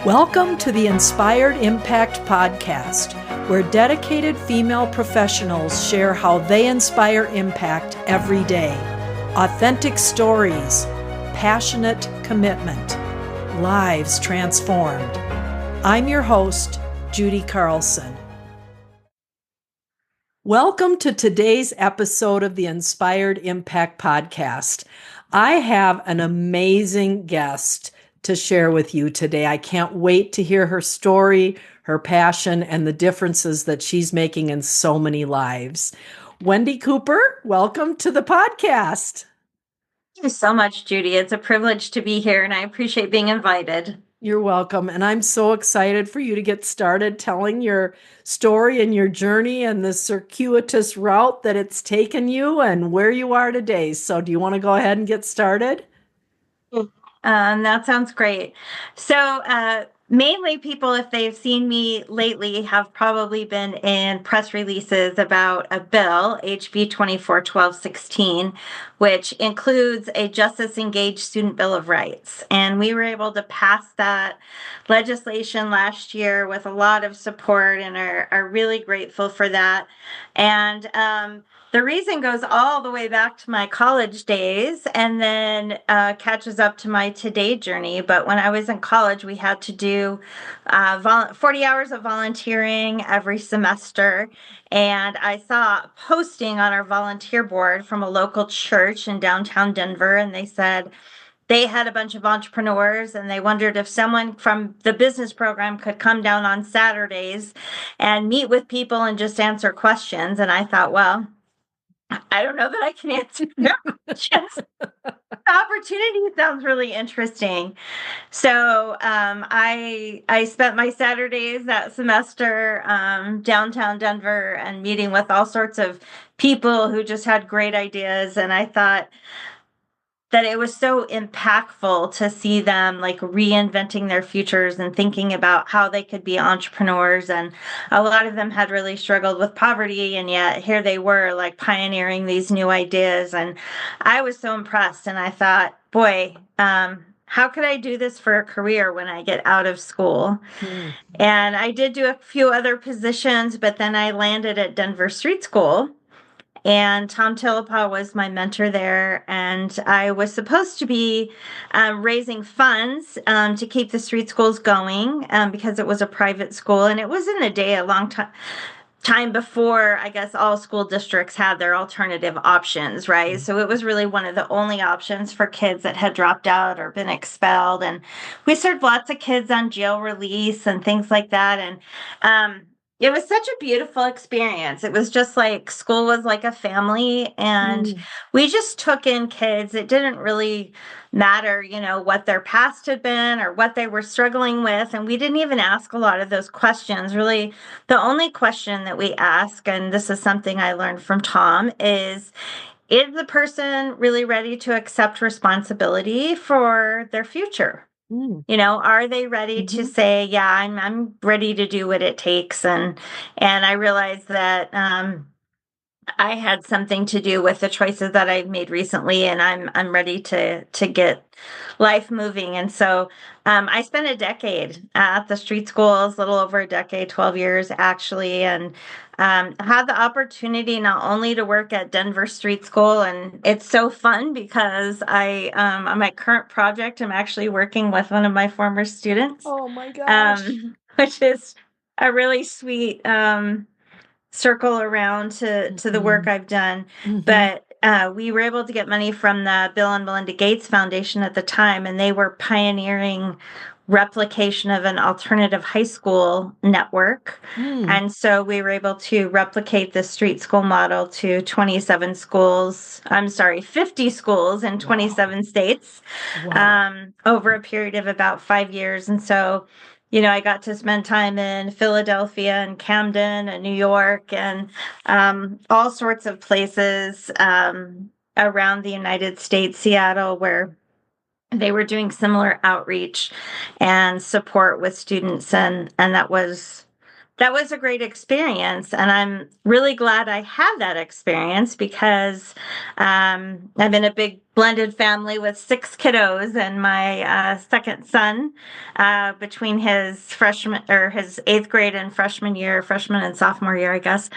Welcome to the Inspired Impact Podcast, where dedicated female professionals share how they inspire impact every day. Authentic stories, passionate commitment, lives transformed. I'm your host, Judy Carlson. Welcome to today's episode of the Inspired Impact Podcast. I have an amazing guest to share with you today. I can't wait to hear her story, her passion, and the differences that she's making in so many lives. Wendy Cooper, welcome to the podcast. Thank you so much, Judy. It's a privilege to be here, and I appreciate being invited. You're welcome. And I'm so excited for you to get started telling your story and your journey and the circuitous route that it's taken you and where you are today. So do you want to go ahead and get started? That sounds great. So mainly people, if they've seen me lately, have probably been in press releases about a bill, HB 24-1216, which includes a justice-engaged student bill of rights. And we were able to pass that legislation last year with a lot of support and are really grateful for that. And the reason goes all the way back to my college days and then catches up to my today journey. But when I was in college, we had to do 40 hours of volunteering every semester. And I saw a posting on our volunteer board from a local church in downtown Denver, and they said they had a bunch of entrepreneurs and they wondered if someone from the business program could come down on Saturdays and meet with people and just answer questions. And I thought, well, I don't know that I can answer their questions. The opportunity sounds really interesting. So I spent my Saturdays that semester downtown Denver and meeting with all sorts of people who just had great ideas. And I thought that it was so impactful to see them like reinventing their futures and thinking about how they could be entrepreneurs. And a lot of them had really struggled with poverty, and yet here they were like pioneering these new ideas. And I was so impressed, and I thought, boy, how could I do this for a career when I get out of school? And I did do a few other positions, but then I landed at Denver Street School. And Tom Tillapa was my mentor there, and I was supposed to be raising funds to keep the street schools going because it was a private school, and it was in the day a long time before, I guess, all school districts had their alternative options, right? So it was really one of the only options for kids that had dropped out or been expelled, and we served lots of kids on jail release and things like that, and it was such a beautiful experience. It was just like school was like a family, and we just took in kids. It didn't really matter, what their past had been or what they were struggling with. And we didn't even ask a lot of those questions. Really, the only question that we ask, and this is something I learned from Tom, is the person really ready to accept responsibility for their future? Are they ready to say, yeah, I'm ready to do what it takes? And I realized that I had something to do with the choices that I've made recently, and I'm ready to get life moving. And so I spent a decade at the street schools, a little over a decade, 12 years actually, and had the opportunity not only to work at Denver Street School, and it's so fun because on my current project, I'm actually working with one of my former students. Oh my gosh. Which is a really sweet circle around to the work I've done. But we were able to get money from the Bill and Melinda Gates Foundation at the time, and they were pioneering replication of an alternative high school network. And so we were able to replicate the street school model to 50 schools in 27 states over a period of about 5 years. And so I got to spend time in Philadelphia and Camden and New York and all sorts of places around the United States, Seattle, where they were doing similar outreach and support with students. And that was that was a great experience. And I'm really glad I had that experience because I'm in a big blended family with 6 kiddos, and my second son, between his 8th grade and freshman and sophomore year, I guess,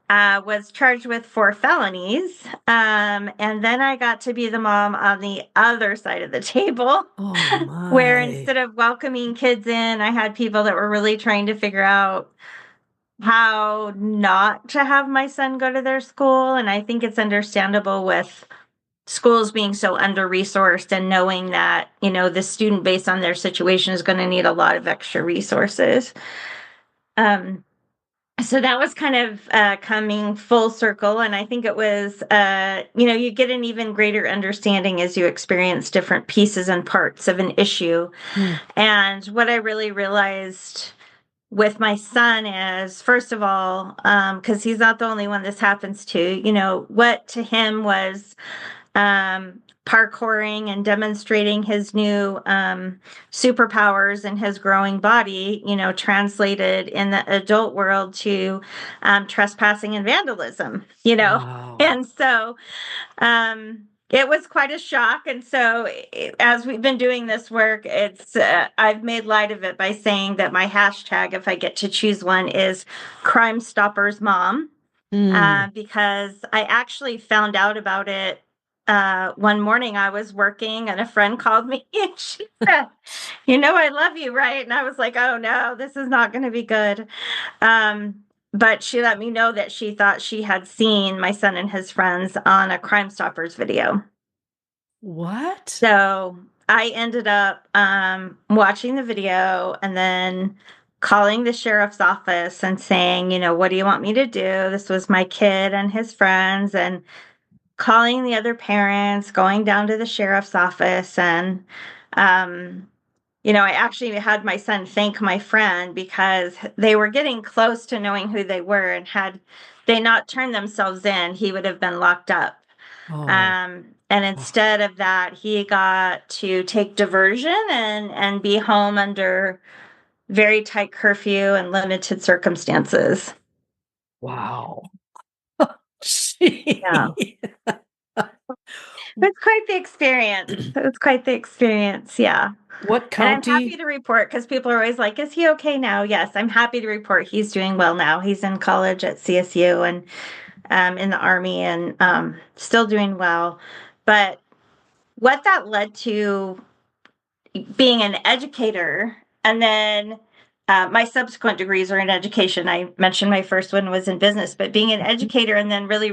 was charged with 4 felonies. And then I got to be the mom on the other side of the table, Oh where my. instead of welcoming kids in, I had people that were really trying to figure out how not to have my son go to their school. And I think it's understandable with schools being so under-resourced and knowing that, the student based on their situation is going to need a lot of extra resources. So that was kind of coming full circle. And I think it was, you get an even greater understanding as you experience different pieces and parts of an issue. And what I really realized with my son is, first of all, because he's not the only one this happens to, what to him was parkouring and demonstrating his new superpowers and his growing body, translated in the adult world to trespassing and vandalism, Wow. And so it was quite a shock. And so as we've been doing this work, I've made light of it by saying that my hashtag, if I get to choose one, is Crime Stoppers Mom, because I actually found out about it one morning. I was working and a friend called me and she said, I love you, right? And I was like, oh no, this is not going to be good. But she let me know that she thought she had seen my son and his friends on a Crime Stoppers video. What? So I ended up watching the video and then calling the sheriff's office and saying, what do you want me to do? This was my kid and his friends, and calling the other parents, going down to the sheriff's office. And I actually had my son thank my friend because they were getting close to knowing who they were, and had they not turned themselves in, he would have been locked up. And instead of that, he got to take diversion and be home under very tight curfew and limited circumstances. Wow. Yeah. It's quite the experience. It's quite the experience. Yeah. What And I'm happy county? to report, because people are always like, is he okay now? Yes, I'm happy to report he's doing well now. He's in college at CSU and in the Army, and still doing well. But what that led to being an educator, and then my subsequent degrees are in education. I mentioned my first one was in business, but being an educator and then really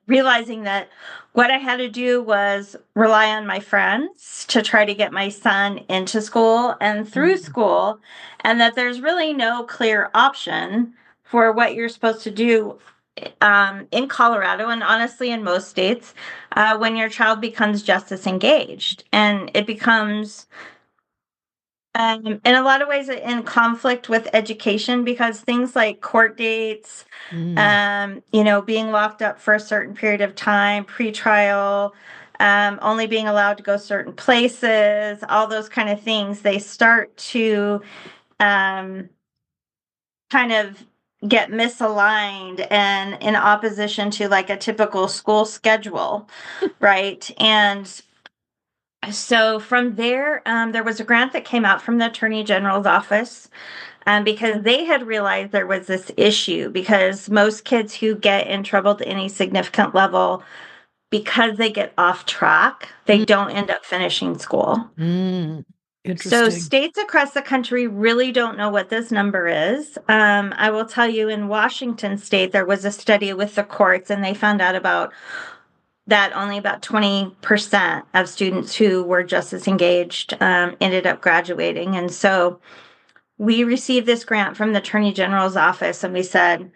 realizing that what I had to do was rely on my friends to try to get my son into school and through school, and that there's really no clear option for what you're supposed to do in Colorado, and honestly in most states, when your child becomes justice engaged. And it becomes in a lot of ways in conflict with education, because things like court dates, being locked up for a certain period of time, pretrial, only being allowed to go certain places, all those kind of things, they start to kind of get misaligned and in opposition to like a typical school schedule, right? And so from there, there was a grant that came out from the Attorney General's office, because they had realized there was this issue, because most kids who get in trouble to any significant level, because they get off track, they don't end up finishing school. So Interesting. states across the country really don't know what this number is. I will tell you, in Washington State, there was a study with the courts, and they found out about that only about 20% of students who were justice engaged ended up graduating. And so we received this grant from the Attorney General's office, and we said,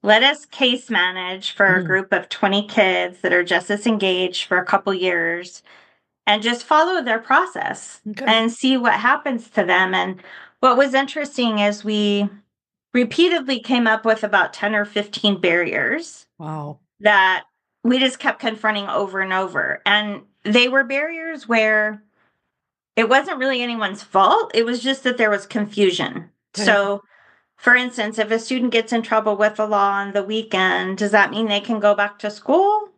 let us case manage for a group of 20 kids that are justice engaged for a couple years, and just follow their process and see what happens to them. And what was interesting is we repeatedly came up with about 10 or 15 barriers. Wow. That we just kept confronting over and over. And they were barriers where it wasn't really anyone's fault. It was just that there was confusion. So for instance, if a student gets in trouble with the law on the weekend, does that mean they can go back to school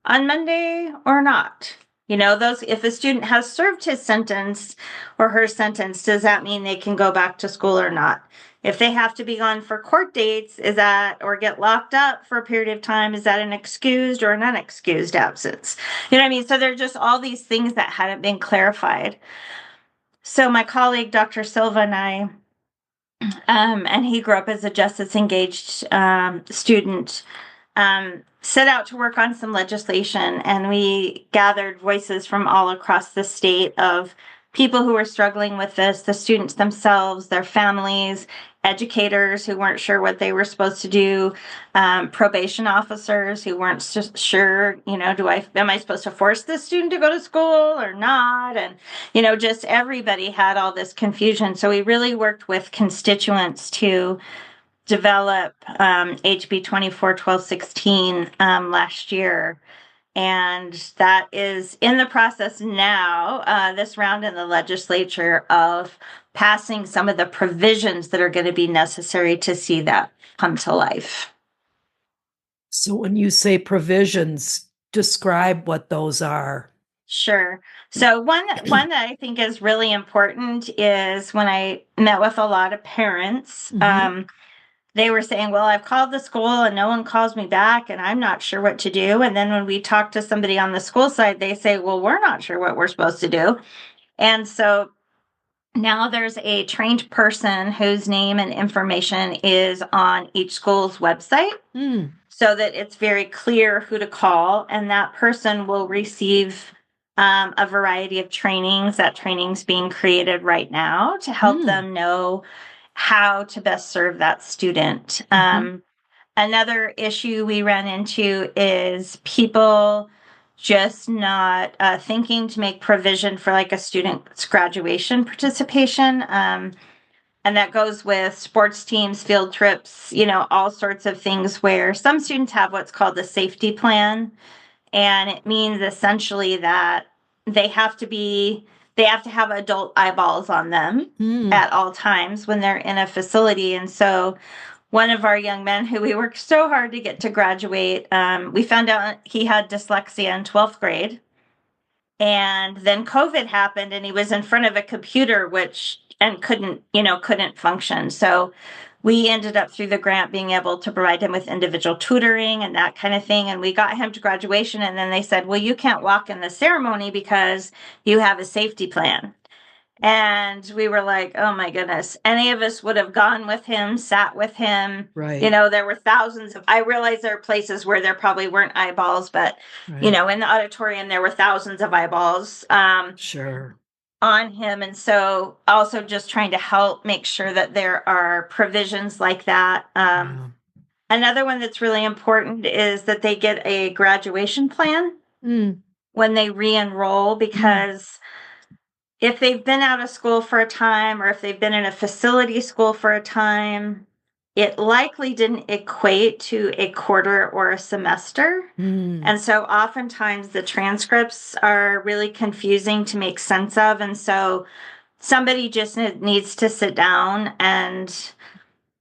on Monday or not? If a student has served his sentence or her sentence, does that mean they can go back to school or not? If they have to be gone for court dates, or get locked up for a period of time, is that an excused or an unexcused absence? You know what I mean? So there are just all these things that hadn't been clarified. So my colleague, Dr. Silva, and I, and he grew up as a justice engaged student, set out to work on some legislation, and we gathered voices from all across the state of people who were struggling with this, the students themselves, their families, educators who weren't sure what they were supposed to do, probation officers who weren't sure, am I supposed to force this student to go to school or not? And, just everybody had all this confusion. So we really worked with constituents to develop HB 24-1216 last year. And that is in the process now, this round in the legislature, of passing some of the provisions that are going to be necessary to see that come to life. So when you say provisions, describe what those are. Sure. So one that I think is really important is when I met with a lot of parents, they were saying, well, I've called the school and no one calls me back and I'm not sure what to do. And then when we talk to somebody on the school side, they say, well, we're not sure what we're supposed to do. And so now there's a trained person whose name and information is on each school's website so that it's very clear who to call. And that person will receive a variety of trainings. That training's being created right now to help them know how to best serve that student. Another issue we ran into is people just not thinking to make provision for like a student's graduation participation. And that goes with sports teams, field trips, all sorts of things where some students have what's called a safety plan. And it means essentially that they have to have adult eyeballs on them at all times when they're in a facility. And so one of our young men who we worked so hard to get to graduate, we found out he had dyslexia in 12th grade. And then COVID happened and he was in front of a computer and couldn't function. So we ended up through the grant being able to provide him with individual tutoring and that kind of thing. And we got him to graduation. And then they said, well, you can't walk in the ceremony because you have a safety plan. And we were like, oh my goodness, any of us would have gone with him, sat with him. Right. There were thousands I realize there are places where there probably weren't eyeballs, but, in the auditorium, there were thousands of eyeballs. Sure. On him. And so also just trying to help make sure that there are provisions like that. Another one that's really important is that they get a graduation plan when they re-enroll, because if they've been out of school for a time, or if they've been in a facility school for a time, it likely didn't equate to a quarter or a semester. And so oftentimes the transcripts are really confusing to make sense of. And so somebody just needs to sit down and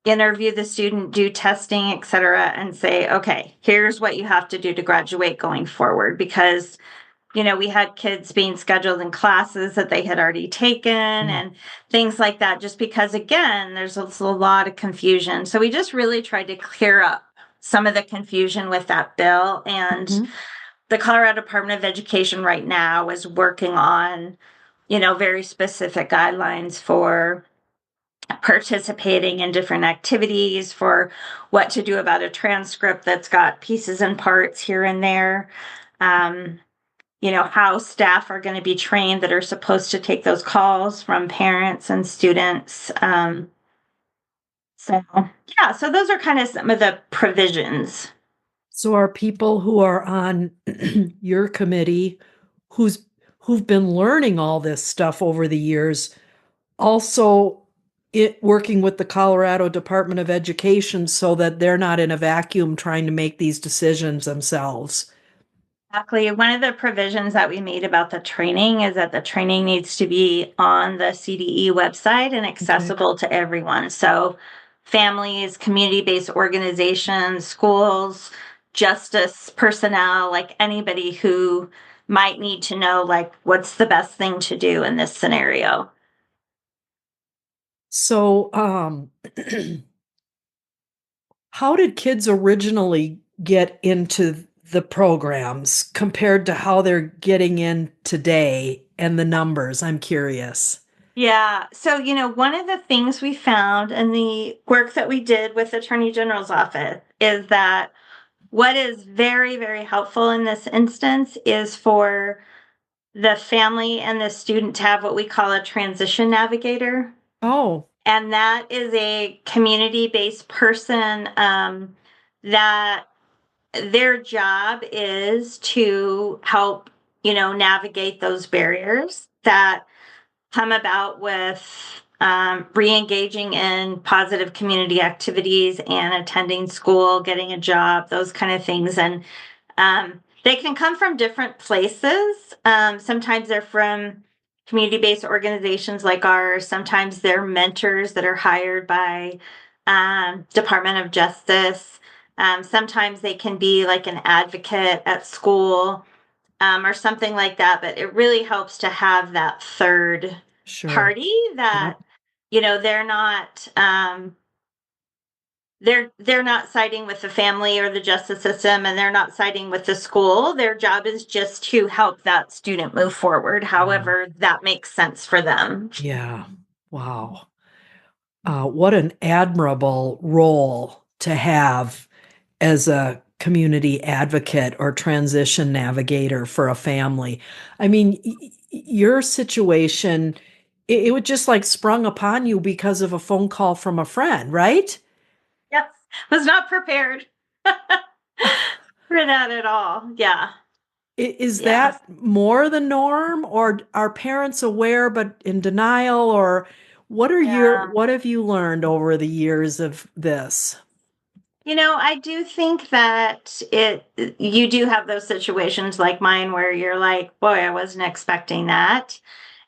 interview the student, do testing, et cetera, and say, okay, here's what you have to do to graduate going forward. Because we had kids being scheduled in classes that they had already taken and things like that, just because, again, there's a lot of confusion. So we just really tried to clear up some of the confusion with that bill. And the Colorado Department of Education right now is working on, very specific guidelines for participating in different activities, for what to do about a transcript that's got pieces and parts here and there. How staff are going to be trained that are supposed to take those calls from parents and students. So those are kind of some of the provisions. So are people who are on your committee who've been learning all this stuff over the years also working with the Colorado Department of Education so that they're not in a vacuum trying to make these decisions themselves? Exactly. One of the provisions that we made about the training is that the training needs to be on the CDE website and accessible to everyone. So families, community-based organizations, schools, justice personnel, like anybody who might need to know, like, what's the best thing to do in this scenario. So, how did kids originally get into the programs compared to how they're getting in today and the numbers? I'm curious. Yeah. So, one of the things we found in the work that we did with the Attorney General's office is that what is very, very helpful in this instance is for the family and the student to have what we call a transition navigator. Oh, And that is a community-based person that their job is to help, navigate those barriers that come about with re-engaging in positive community activities and attending school, getting a job, those kind of things. And they can come from different places. Sometimes they're from community-based organizations like ours. Sometimes they're mentors that are hired by Department of Justice. Sometimes they can be like an advocate at school or something like that. But it really helps to have that third sure. party that, Yep. they're not they're not siding with the family or the justice system, and they're not siding with the school. Their job is just to help that student move forward, Wow. however that makes sense for them. Yeah. Wow. What an admirable role to have as a community advocate or transition navigator for a family. I mean, your situation, it would just like sprung upon you because of a phone call from a friend, right? Yes, was not prepared for that at all. Yeah. Is Yes. that more the norm, or are parents aware but in denial, or Yeah. what have you learned over the years of this? I do think that you do have those situations like mine where you're like, boy, I wasn't expecting that.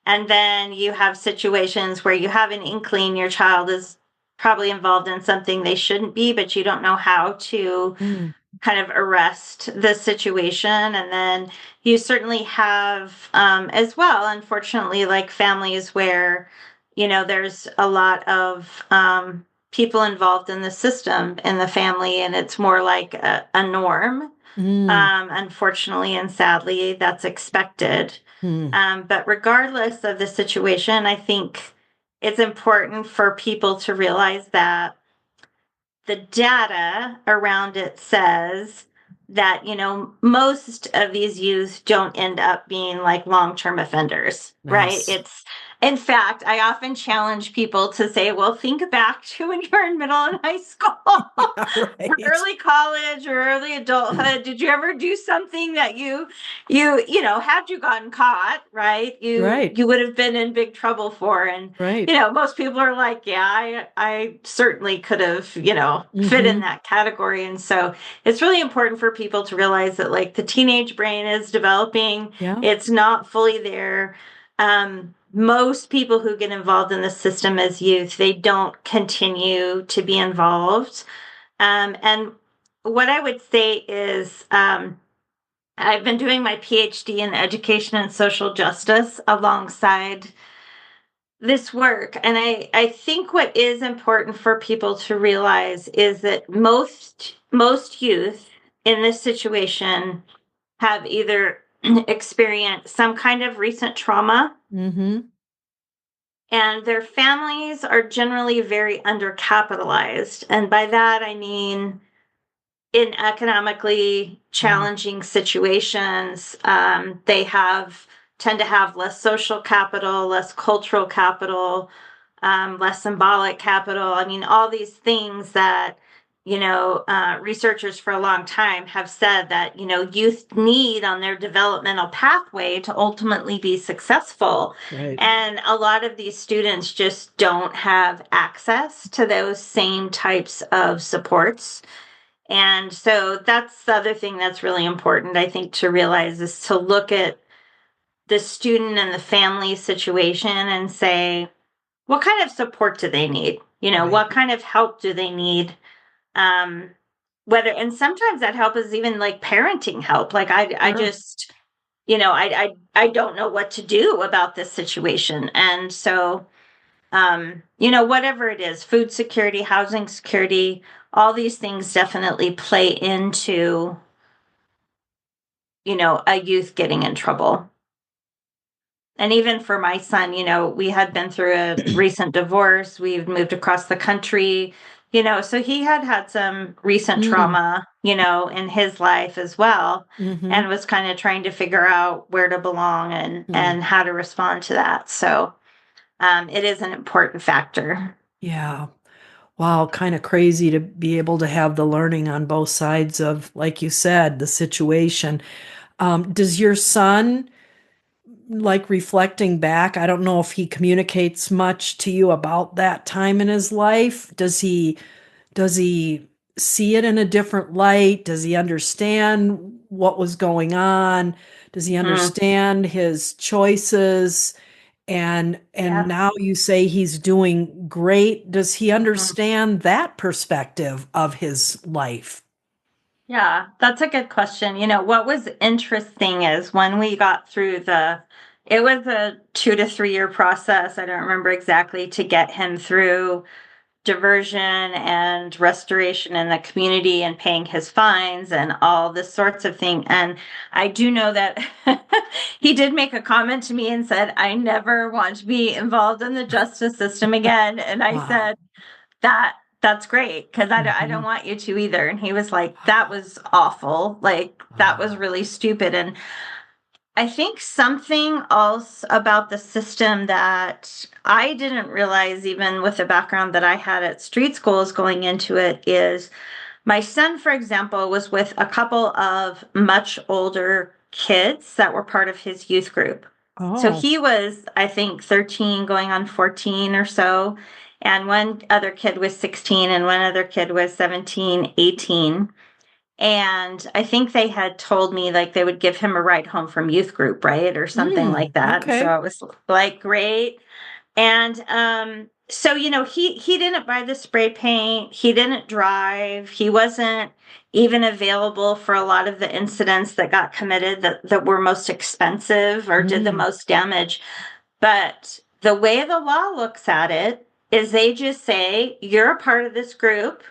And then you have situations where you have an inkling your child is probably involved in something they shouldn't be, but you don't know how to Mm, kind of arrest the situation. And then you certainly have, as well, unfortunately, like families where, there's a lot of people involved in the system in the family, and it's more like a norm. mm, Unfortunately and sadly, that's expected. mm, But regardless of the situation, I think it's important for people to realize that the data around it says that, most of these youth don't end up being like long-term offenders, right? nice. It's, in fact, I often challenge people to say, well, think back to when you were in middle and high school. Yeah, right. Early college or early adulthood, did you ever do something that had you gotten caught, right, Right, you would have been in big trouble for? And right. most people are like, yeah, I certainly could have, fit in Mhm. that category. And so it's really important for people to realize that, like, the teenage brain is developing. Yeah. It's not fully there. Most people who get involved in the system as youth, they don't continue to be involved. And what I would say is, I've been doing my PhD in education and social justice alongside this work. And I think what is important for people to realize is that most youth in this situation have either experienced some kind of recent trauma, Mhm. and their families are generally very undercapitalized. And by that, I mean in economically Mm, challenging situations, they have tend to have less social capital, less cultural capital, less symbolic capital. I mean, all these things that researchers for a long time have said that youth need on their developmental pathway to ultimately be successful. right. And a lot of these students just don't have access to those same types of supports. And so that's the other thing that's really important, I think, to realize, is to look at the student and the family situation and say, what kind of support do they need? What Right. kind of help do they need? Um, and sometimes that help is even like parenting help. Like I Sure. just, I don't know what to do about this situation. And so, whatever it is, food security, housing security, all these things definitely play into, a youth getting in trouble. And even for my son, we had been through a recent divorce. We've moved across the country, so he had some recent Mm. trauma, in his life as well, Mm-hmm. and was kind of trying to figure out where to belong and Mm. how to respond to that. So it is an important factor. Yeah. Wow, kind of crazy to be able to have the learning on both sides of, like you said, the situation. Does your son, like reflecting back, I don't know if he communicates much to you about that time in his life. Does he see it in a different light? Does he understand what was going on? Does he Mm, understand his choices? And yeah. now you say he's doing great. Does he Mhm. understand that perspective of his life? Yeah, that's a good question. What was interesting is when we got through it was a 2 to 3 year process. I don't remember exactly to get him through diversion and restoration in the community and paying his fines and all this sorts of thing. And I do know that he did make a comment to me and said, I never want to be involved in the justice system again. And I Wow. said, that's great because I don't Mhm. want you to either. And he was like, that was awful. Like, that was Wow. really stupid. And I think something else about the system that I didn't realize, even with the background that I had at street schools going into it, is my son, for example, was with a couple of much older kids that were part of his youth group. So Oh. he was, I think, 13 going on 14 or so. And one other kid was 16, and one other kid was 17, 18. And I think they had told me like they would give him a ride home from youth group, right? Or something like that. And Okay. so it was like, great. And so he didn't buy the spray paint, he didn't drive, he wasn't even available for a lot of the incidents that got committed that were most expensive or did the Mm. most damage. But the way the law looks at it is they just say you're a part of this group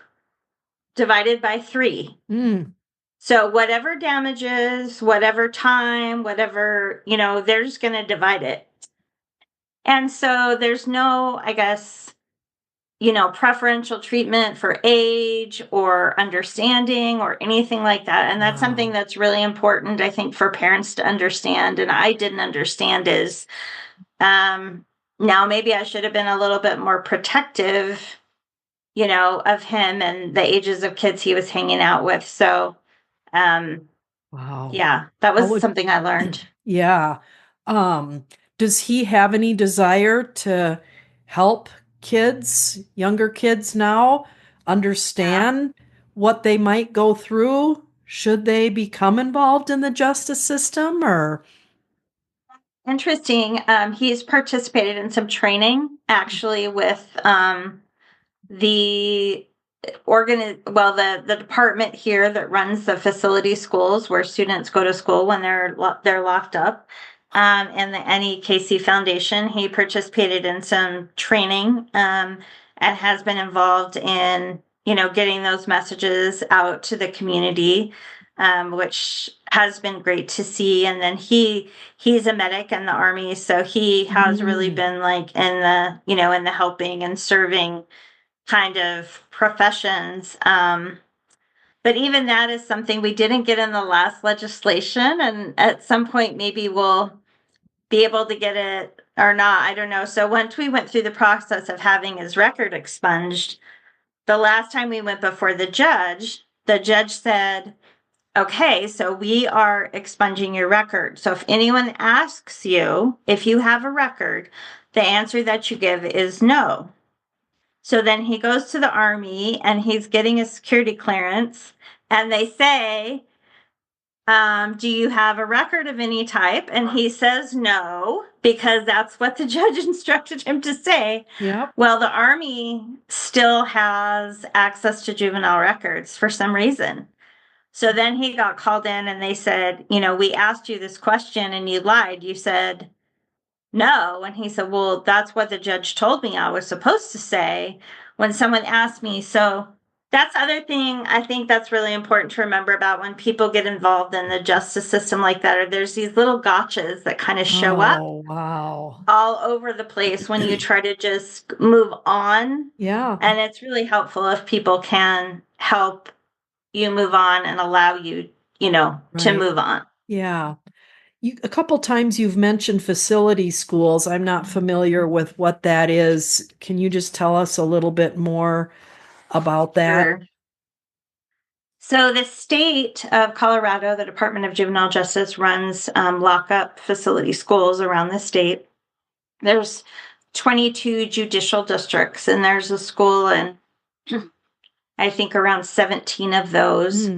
divided by three. Mm. So whatever damages, whatever time, whatever, they're just going to divide it. And so there's no, I guess, preferential treatment for age or understanding or anything like that. And that's something Wow. that's really important, I think, for parents to understand. And I didn't understand is um, now maybe I should have been a little bit more protective, of him and the ages of kids he was hanging out with. So, um, Wow. yeah, that How was would, something I learned. yeah. Um, does he have any desire to help kids, younger kids now, Yeah. understand what they might go through should they become involved in the justice system or? Interesting. He's participated in some training actually with the the department here that runs the facility schools where students go to school when they're locked up, and the NEKC Foundation. He participated in some training, and has been involved in getting those messages out to the community, which has been great to see. And then he's a medic in the Army, so he has really Mm. been like in the in the helping and serving kind of professions. But even that is something we didn't get in the last legislation. And at some point, maybe we'll be able to get it or not. I don't know. So once we went through the process of having his record expunged, the last time we went before the judge said, okay, so we are expunging your record. So if anyone asks you if you have a record, the answer that you give is no. So then he goes to the Army and he's getting a security clearance. And they say, Do you have a record of any type? And he says no, because that's what the judge instructed him to say. Yep. Well, the Army still has access to juvenile records for some reason. So then he got called in and they said, we asked you this question and you lied. You said no. And he said, well, that's what the judge told me I was supposed to say when someone asked me. So that's the other thing I think that's really important to remember about when people get involved in the justice system like that, or there's these little gotchas that kind of show up Oh, wow. all over the place when you try to just move on. Yeah. And it's really helpful if people can help you move on and allow you, to Right. move on. Yeah. A couple times you've mentioned facility schools. I'm not familiar with what that is. Can you just tell us a little bit more about that? Sure. So the state of Colorado, the Department of Juvenile Justice runs lockup facility schools around the state. There's 22 judicial districts, and there's a school in, I think, around 17 of those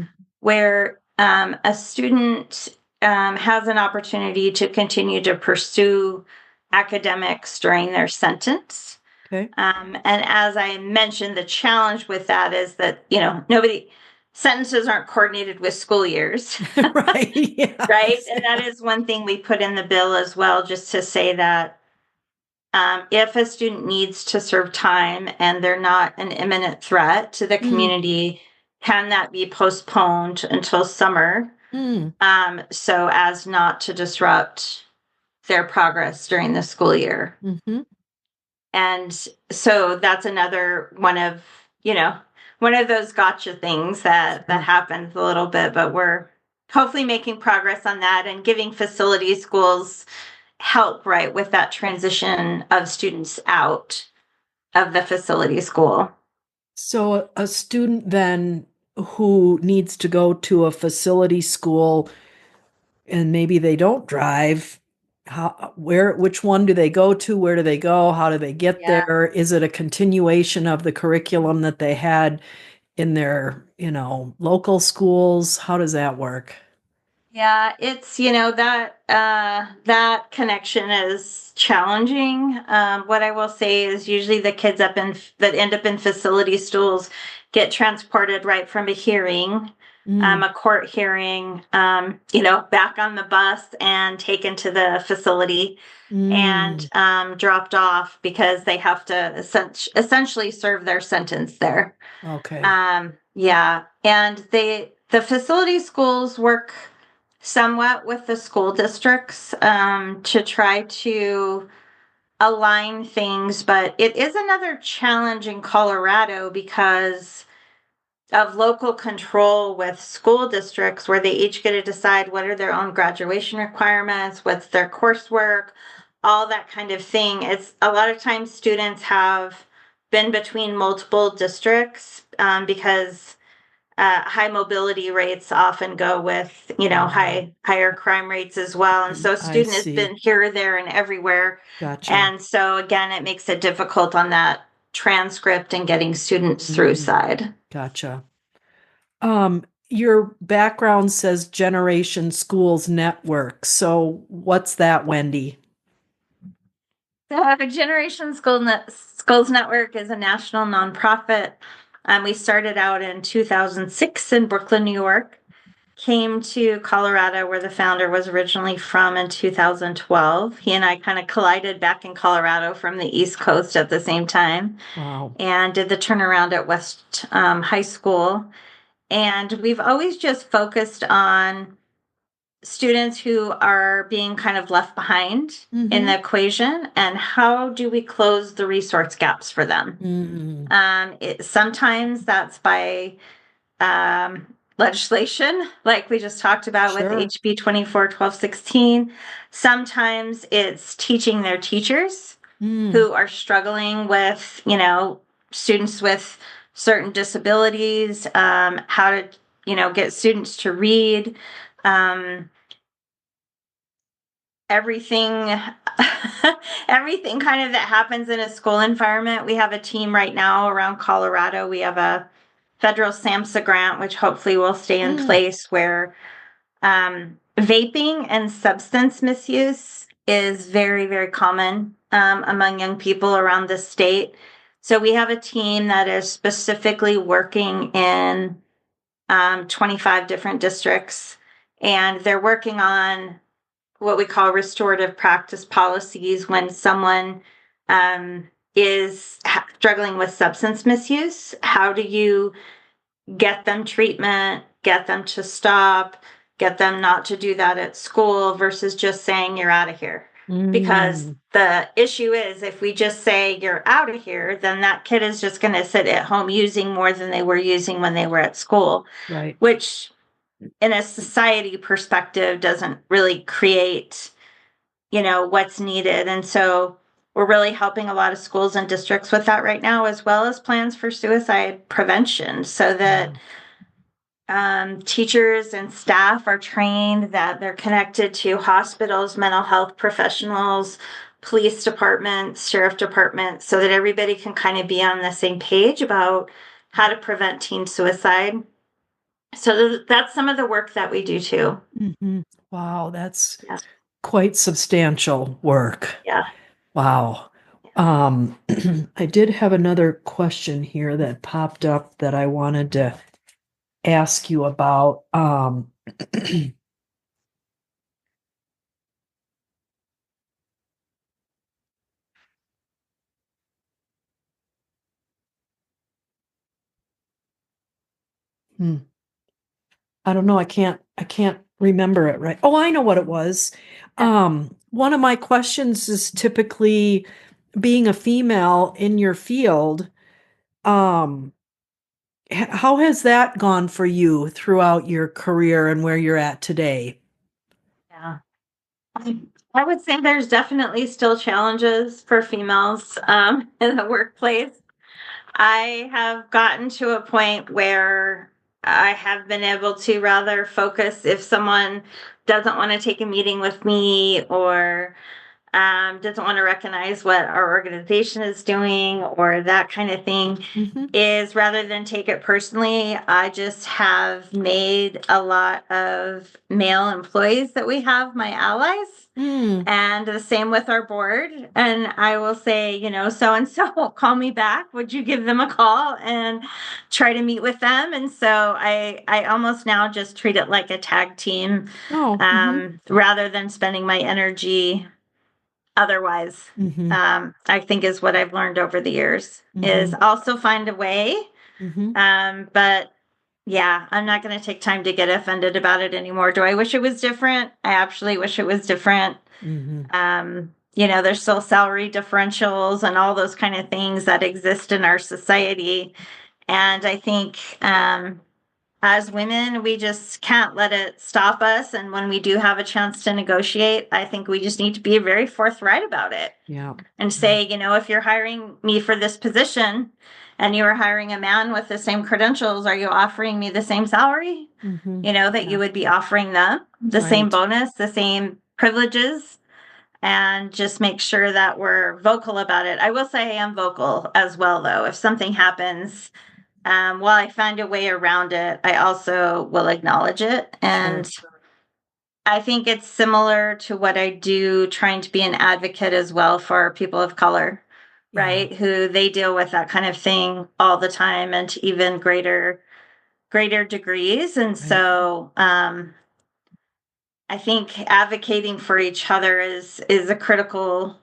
where a student has an opportunity to continue to pursue academics during their sentence. Okay. And as I mentioned, the challenge with that is that, sentences aren't coordinated with school years. Right. Yeah. Right. And that is one thing we put in the bill as well, just to say that if a student needs to serve time and they're not an imminent threat to the community, can that be postponed until summer? So as not to disrupt their progress during the school year. And so that's another one of those gotcha things that happens a little bit, but we're hopefully making progress on that and giving facility schools help with that transition of students out of the facility school. So a student then who needs to go to a facility school and maybe they don't drive, which one do they go to? Where do they go? How do they get there? Is it a continuation of the curriculum that they had in their, local schools? How does that work? Yeah, it's, that connection is challenging. What I will say is usually the kids that end up in facility schools get transported right from a hearing, a court hearing, back on the bus and taken to the facility and dropped off because they have to essentially serve their sentence there. Okay. Yeah. And the facility schools work somewhat with the school districts to try to align things, but it is another challenge in Colorado because of local control with school districts where they each get to decide what are their own graduation requirements, what's their coursework, all that kind of thing. It's a lot of times students have been between multiple districts because high mobility rates often go with, higher crime rates as well. And so a student has been here, there, and everywhere. Gotcha. And so again, it makes it difficult on that transcript and getting students through side. Gotcha. Your background says Generation Schools Network. So what's that, Wendy? So Generation Schools Network is a national nonprofit. We started out in 2006 in Brooklyn, New York, came to Colorado where the founder was originally from in 2012. He and I kind of collided back in Colorado from the East Coast at the same time. Wow. And did the turnaround at West High School. And we've always just focused on students who are being kind of left behind in the equation, and how do we close the resource gaps for them? Sometimes that's by legislation, like we just talked about with HB 24-1216. Sometimes it's teaching their teachers who are struggling with, students with certain disabilities, how to, get students to read. Everything kind of that happens in a school environment. We have a team right now around Colorado. We have a federal SAMHSA grant, which hopefully will stay in place, where Vaping and substance misuse is very, very common among young people around the state. So we have a team that is specifically working in 25 different districts, and they're working on what we call restorative practice policies when someone is struggling with substance misuse. How do you get them treatment, get them to stop, get them not to do that at school versus just saying you're out of here? Because the issue is if we just say you're out of here, then that kid is just going to sit at home using more than they were using when they were at school, right? Which in a society perspective doesn't really create, what's needed. And so we're really helping a lot of schools and districts with that right now, as well as plans for suicide prevention, so that teachers and staff are trained, that they're connected to hospitals, mental health professionals, police departments, sheriff departments, so that everybody can kind of be on the same page about how to prevent teen suicide. So that's some of the work that we do too. Mm-hmm. Wow, that's quite substantial work. Yeah. Wow. I did have another question here that popped up that I wanted to ask you about. I don't know. I can't remember it right. Oh, I know what it was. One of my questions is typically, being a female in your field, how has that gone for you throughout your career and where you're at today? Yeah. I would say there's definitely still challenges for females in the workplace. I have gotten to a point where I have been able to rather focus if someone doesn't want to take a meeting with me, or doesn't want to recognize what our organization is doing, or that kind of thing, is rather than take it personally, I just have made a lot of male employees that we have my allies. And the same with our board. And I will say, so and so, call me back. Would you give them a call and try to meet with them? And so I almost now just treat it like a tag team, rather than spending my energy otherwise. I think is what I've learned over the years, is also find a way. But yeah, I'm not going to take time to get offended about it anymore. Do I wish it was different? I actually wish it was different. There's still salary differentials and all those kind of things that exist in our society. And I think as women, we just can't let it stop us. And when we do have a chance to negotiate, I think we just need to be very forthright about it. Yeah. And say, if you're hiring me for this position and you are hiring a man with the same credentials, are you offering me the same salary? That you would be offering them the same bonus, the same privileges, and just make sure that we're vocal about it. I will say I am vocal as well, though. If something happens, while I find a way around it, I also will acknowledge it. And I think it's similar to what I do, trying to be an advocate as well for people of color, right? Who they deal with that kind of thing all the time, and to even greater degrees. And so I think advocating for each other is a critical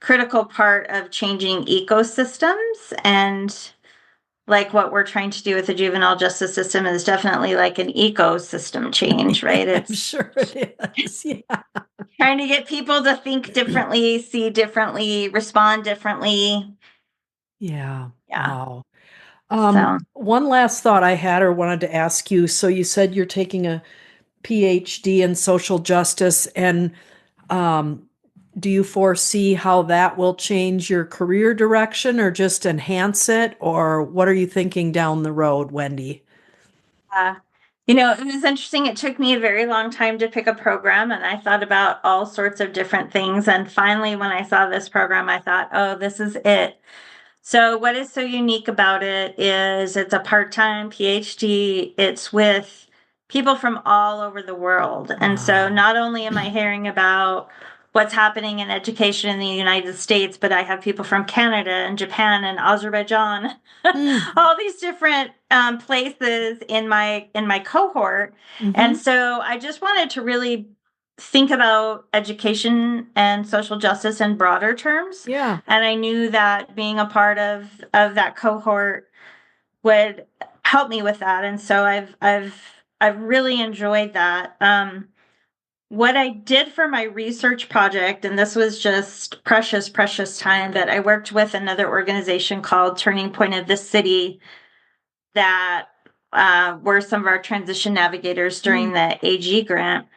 part of changing ecosystems. And like what we're trying to do with the juvenile justice system is definitely like an ecosystem change, right? I'm sure it is. Yeah. Trying to get people to think differently, see differently, respond differently. Yeah. Yeah. Wow. One last thought I had, or wanted to ask you. So you said you're taking a PhD in social justice, and do you foresee how that will change your career direction, or just enhance it? Or what are you thinking down the road, Wendy? It was interesting. It took me a very long time to pick a program, and I thought about all sorts of different things. And finally, when I saw this program, I thought, oh, this is it. So what is so unique about it is it's a part-time PhD. It's with people from all over the world. And so Wow. not only am I hearing about what's happening in education in the United States, but I have people from Canada and Japan and Azerbaijan, Mm. all these different places in my cohort. And Mm-hmm. so I just wanted to really think about education and social justice in broader terms. Yeah. And I knew that being a part of that cohort would help me with that. And so I've really enjoyed that. What I did for my research project, and this was just precious, precious time, that I worked with another organization called Turning Point of the City that were some of our transition navigators during Mm. the AG grant.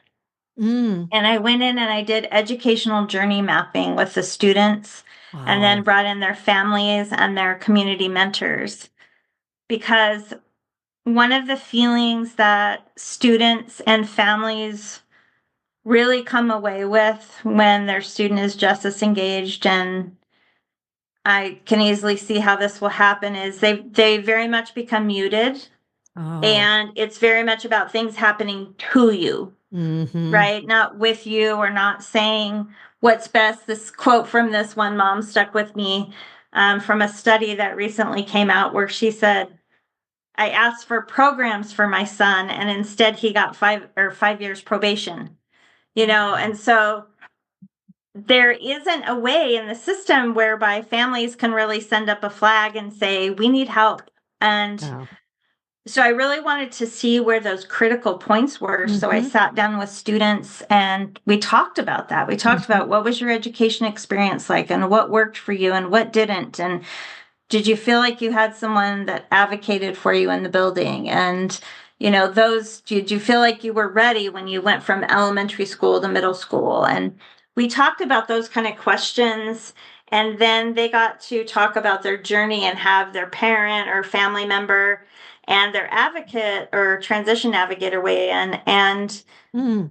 Mm. And I went in and I did educational journey mapping with the students and then Wow. brought in their families and their community mentors. Because one of the feelings that students and families really come away with when their student is justice engaged, and I can easily see how this will happen, is they very much become muted, Oh. and it's very much about things happening to you, Mm-hmm. right? Not with you, or not saying what's best. This quote from this one mom stuck with me, from a study that recently came out, where she said, I asked for programs for my son, and instead he got 5 years probation. And so there isn't a way in the system whereby families can really send up a flag and say, we need help. And Yeah. so I really wanted to see where those critical points were. So I Mm-hmm. sat down with students and we talked about that. We talked Mm-hmm. about, what was your education experience like, and what worked for you and what didn't. And did you feel like you had someone that advocated for you in the building? And, did you feel like you were ready when you went from elementary school to middle school? And we talked about those kind of questions. And then they got to talk about their journey and have their parent or family member and their advocate or transition navigator weigh in. And Mm.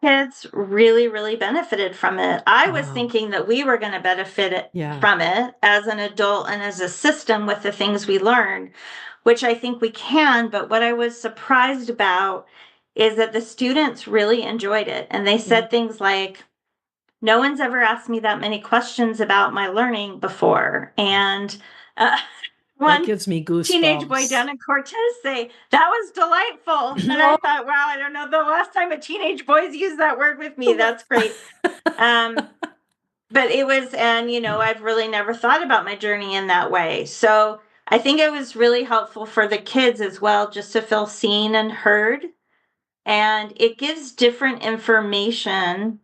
kids really, really benefited from it. I was Wow. thinking that we were going to Yeah. from it as an adult and as a system with the things we learned, which I think we can. But what I was surprised about is that the students really enjoyed it. And they Yeah. said things like, no one's ever asked me that many questions about my learning before. And uh, That one gives me teenage boy goosebumps. down in Cortez say, that was delightful. And I Oh, thought, wow, I don't know the last time a teenage boy's used that word with me. well, That's great. Um, but it was, and I've really never thought about my journey in that way. So I think it was really helpful for the kids as well, just to feel seen and heard. And it gives different information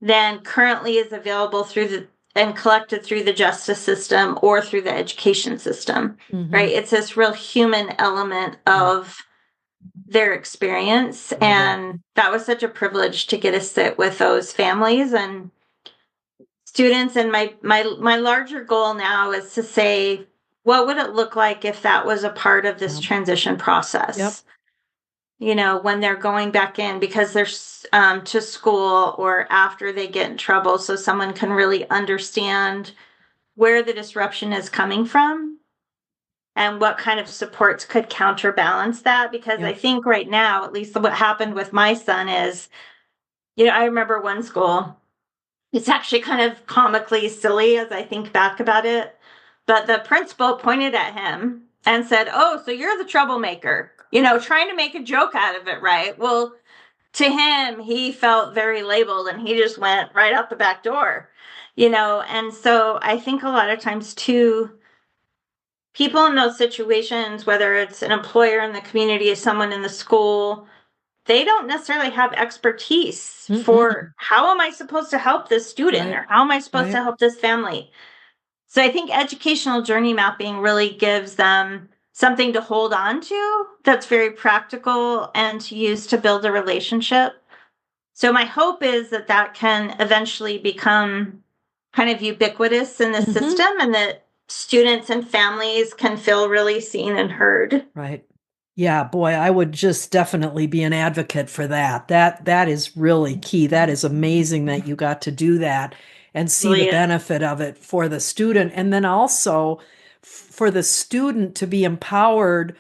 than currently is available through the and collected through the justice system or through the education system, right? mm-hmm. It's this real human element Yeah. of their experience. Love it. And that was such a privilege to get to sit with those families and students. And my larger goal now is to say, what would it look like if that was a part of this Yep. transition Yep. process, when they're going back in because they're to school, or after they get in trouble, so someone can really understand where the disruption is coming from and what kind of supports could counterbalance that. Because I Yep. think right now, at least what happened with my son is, I remember one school, it's actually kind of comically silly as I think back about it, but the principal pointed at him and said, oh, so you're the troublemaker, trying to make a joke out of it, right? Well, to him, he felt very labeled and he just went right out the back door, And so I think a lot of times too, people in those situations, whether it's an employer in the community, someone in the school, they don't necessarily have expertise Mm-mm. for, how am I supposed to help this student, Right. or how am I supposed to Right. help this family? So I think educational journey mapping really gives them something to hold on to that's very practical and to use to build a relationship. So my hope is that that can eventually become kind of ubiquitous in the Mm-hmm. system, and that students and families can feel really seen and heard. Right. Yeah, boy, I would just definitely be an advocate for that. That is really key. That is amazing that you got to do that and see the Really is. benefit of it for the student, and then also for the student to be empowered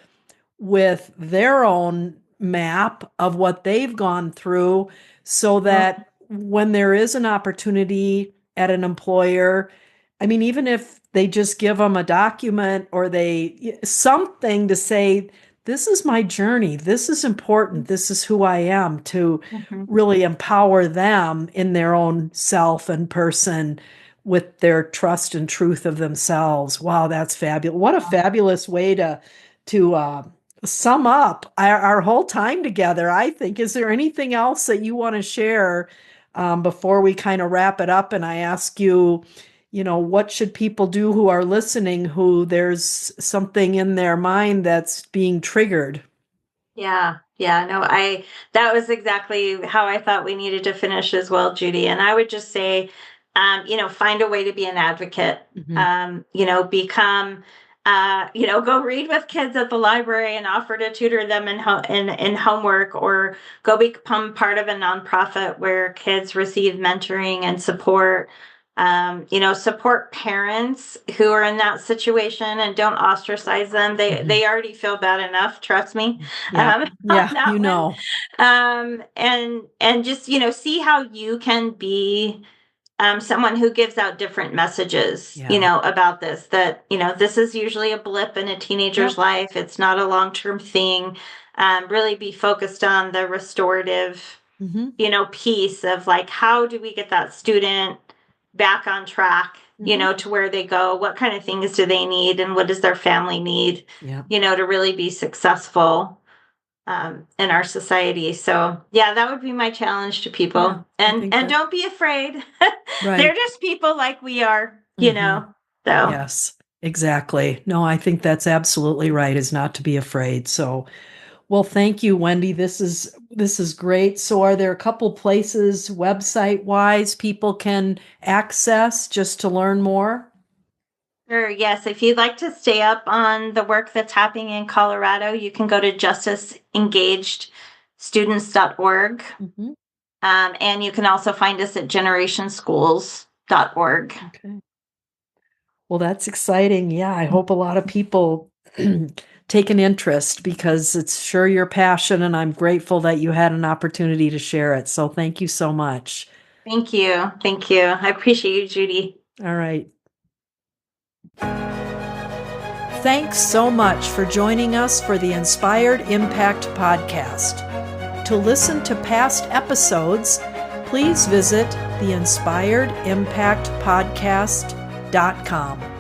with their own map of what they've gone through so that when there is an opportunity at an employer, I mean, even if they just give them a document or something to say, this is my journey, this is important, this is who I am, to really empower them in their own self and person with their trust and truth of themselves. Wow, that's fabulous. What a fabulous way to sum up our whole time together, I think. Is there anything else that you want to share before we kind of wrap it up? And I ask you, what should people do who are listening, who there's something in their mind that's being triggered? Yeah. No, that was exactly how I thought we needed to finish as well, Judy. And I would just say, find a way to be an advocate, become, go read with kids at the library and offer to tutor them in homework, or go become part of a nonprofit where kids receive mentoring and support. Support parents who are in that situation and don't ostracize them. They already feel bad enough. Trust me. And just, see how you can be someone who gives out different messages, about this, that, this is usually a blip in a teenager's life. It's not a long-term thing. Really be focused on the restorative, piece of like, how do we get that student back on track, to where they go? What kind of things do they need? And what does their family need, to really be successful in our society? So that would be my challenge to people. And don't be afraid. They're just people like we are, so. Yes, exactly. No, I think that's absolutely right, is not to be afraid. So, well, thank you, Wendy. This is great. So are there a couple places website-wise people can access just to learn more? Sure, yes. If you'd like to stay up on the work that's happening in Colorado, you can go to justiceengagedstudents.org. And you can also find us at generationschools.org. Okay. Well, that's exciting. Yeah, I hope a lot of people take an interest, because it's sure your passion, and I'm grateful that you had an opportunity to share it. So thank you so much. Thank you. Thank you. I appreciate you, Judy. All right. Thanks so much for joining us for the Inspired Impact podcast. To listen to past episodes, please visit theinspiredimpactpodcast.com.